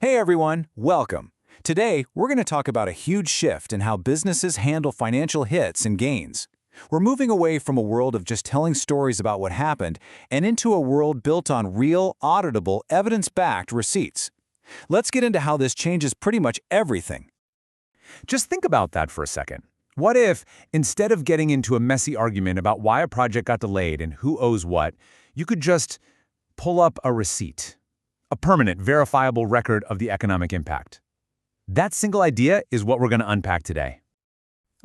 Hey everyone, welcome. Today, we're going to talk about a huge shift in how businesses handle financial hits and gains. We're moving away from a world of just telling stories about what happened and into a world built on real, auditable, evidence-backed receipts. Let's get into how this changes pretty much everything. Just think about that for a second. What if, instead of getting into a messy argument about why a project got delayed and who owes what, you could just pull up a receipt, a permanent, verifiable record of the economic impact? That single idea is what we're going to unpack today.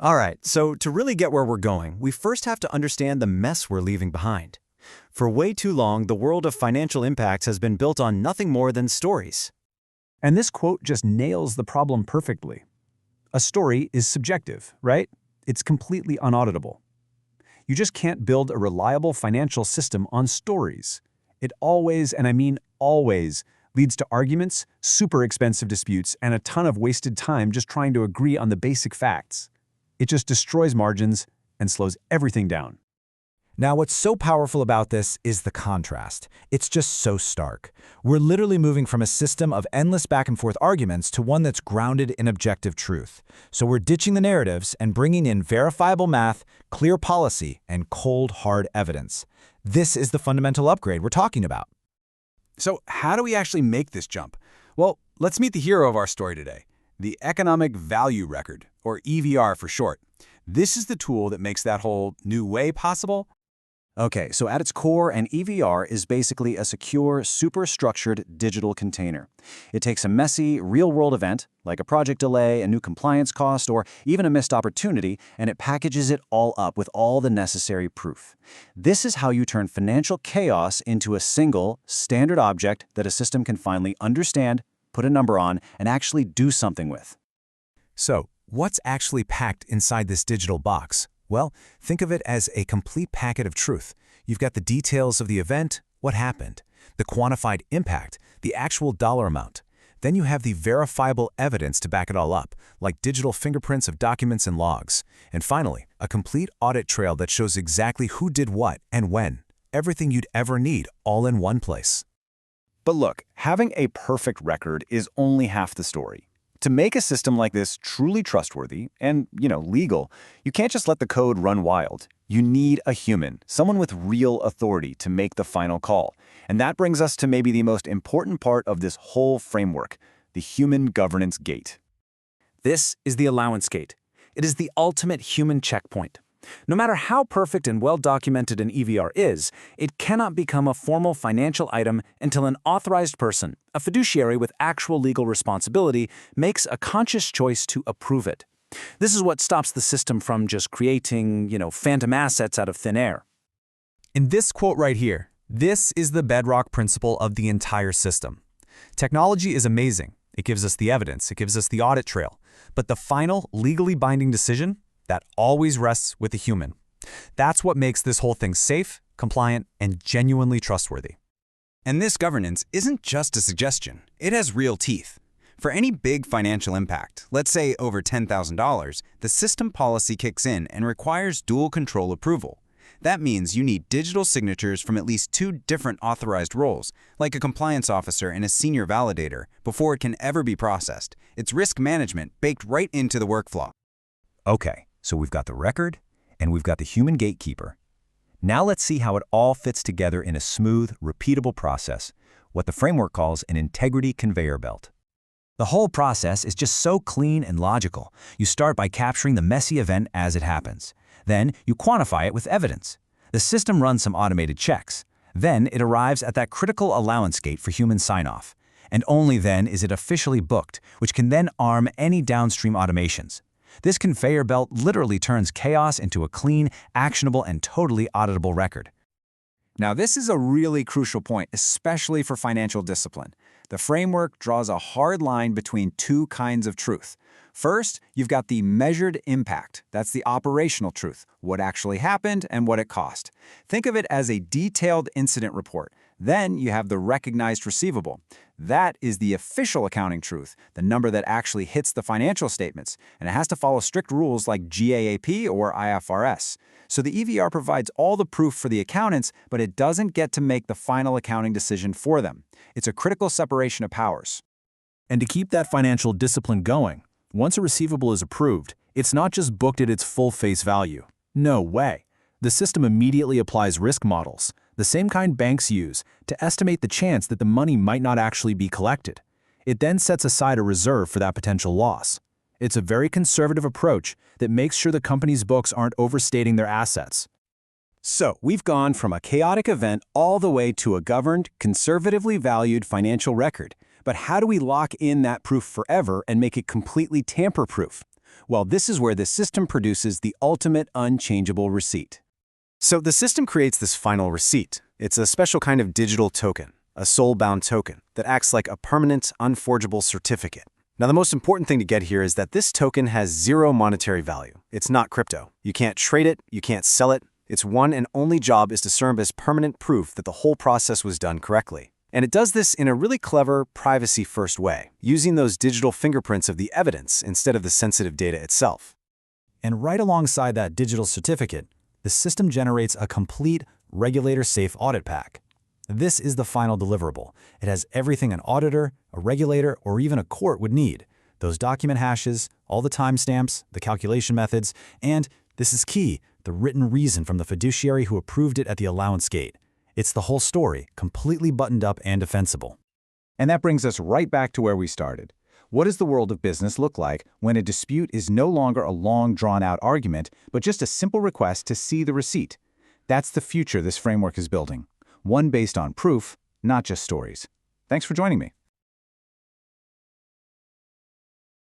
All right, so to really get where we're going, we first have to understand the mess we're leaving behind. For way too long, the world of financial impacts has been built on nothing more than stories. And this quote just nails the problem perfectly. A story is subjective, right? It's completely unauditable. You just can't build a reliable financial system on stories. It always, and I mean always, leads to arguments, super expensive disputes, and a ton of wasted time just trying to agree on the basic facts. It just destroys margins and slows everything down. Now, what's so powerful about this is the contrast. It's just so stark. We're literally moving from a system of endless back-and-forth arguments to one that's grounded in objective truth. So we're ditching the narratives and bringing in verifiable math, clear policy, and cold, hard evidence. This is the fundamental upgrade we're talking about. So how do we actually make this jump? Well, let's meet the hero of our story today, the Economic Value Record, or EVR for short. This is the tool that makes that whole new way possible. Okay, so at its core, an EVR is basically a secure, superstructured digital container. It takes a messy, real-world event, like a project delay, a new compliance cost, or even a missed opportunity, and it packages it all up with all the necessary proof. This is how you turn financial chaos into a single, standard object that a system can finally understand, put a number on, and actually do something with. So, what's actually packed inside this digital box? Well, think of it as a complete packet of truth. You've got the details of the event, what happened, the quantified impact, the actual dollar amount. Then you have the verifiable evidence to back it all up, like digital fingerprints of documents and logs. And finally, a complete audit trail that shows exactly who did what and when. Everything you'd ever need, all in one place. But look, having a perfect record is only half the story. To make a system like this truly trustworthy and, legal, you can't just let the code run wild. You need a human, someone with real authority to make the final call. And that brings us to maybe the most important part of this whole framework, the human governance gate. This is the allowance gate. It is the ultimate human checkpoint. No matter how perfect and well-documented an EVR is, it cannot become a formal financial item until an authorized person, a fiduciary with actual legal responsibility, makes a conscious choice to approve it. This is what stops the system from just creating, phantom assets out of thin air. In this quote right here, this is the bedrock principle of the entire system. Technology is amazing. It gives us the evidence, it gives us the audit trail. But the final, legally binding decision, that always rests with a human. That's what makes this whole thing safe, compliant, and genuinely trustworthy. And this governance isn't just a suggestion. It has real teeth. For any big financial impact, let's say over $10,000, the system policy kicks in and requires dual control approval. That means you need digital signatures from at least 2 different authorized roles, like a compliance officer and a senior validator, before it can ever be processed. It's risk management baked right into the workflow. Okay, so we've got the record, and we've got the human gatekeeper. Now let's see how it all fits together in a smooth, repeatable process, what the framework calls an integrity conveyor belt. The whole process is just so clean and logical. You start by capturing the messy event as it happens. Then you quantify it with evidence. The system runs some automated checks. Then it arrives at that critical allowance gate for human sign-off. And only then is it officially booked, which can then arm any downstream automations. This conveyor belt literally turns chaos into a clean, actionable, and totally auditable record. Now, this is a really crucial point, especially for financial discipline. The framework draws a hard line between 2 kinds of truth. First, you've got the measured impact. That's the operational truth, what actually happened and what it cost. Think of it as a detailed incident report. Then you have the recognized receivable. That is the official accounting truth, the number that actually hits the financial statements, and it has to follow strict rules like GAAP or IFRS. So the EVR provides all the proof for the accountants, but it doesn't get to make the final accounting decision for them. It's a critical separation of powers. And to keep that financial discipline going, once a receivable is approved, it's not just booked at its full face value. No way. The system immediately applies risk models, the same kind banks use, to estimate the chance that the money might not actually be collected. It then sets aside a reserve for that potential loss. It's a very conservative approach that makes sure the company's books aren't overstating their assets. So, we've gone from a chaotic event all the way to a governed, conservatively valued financial record. But how do we lock in that proof forever and make it completely tamper-proof? Well, this is where the system produces the ultimate unchangeable receipt. So the system creates this final receipt. It's a special kind of digital token, a soul-bound token, that acts like a permanent, unforgeable certificate. Now, the most important thing to get here is that this token has zero monetary value. It's not crypto. You can't trade it, you can't sell it. Its one and only job is to serve as permanent proof that the whole process was done correctly. And it does this in a really clever, privacy-first way, using those digital fingerprints of the evidence instead of the sensitive data itself. And right alongside that digital certificate, the system generates a complete regulator-safe audit pack. This is the final deliverable. It has everything an auditor, a regulator, or even a court would need. Those document hashes, all the timestamps, the calculation methods, and, this is key, the written reason from the fiduciary who approved it at the allowance gate. It's the whole story, completely buttoned up and defensible. And that brings us right back to where we started. What does the world of business look like when a dispute is no longer a long, drawn-out argument, but just a simple request to see the receipt? That's the future this framework is building. One based on proof, not just stories. Thanks for joining me.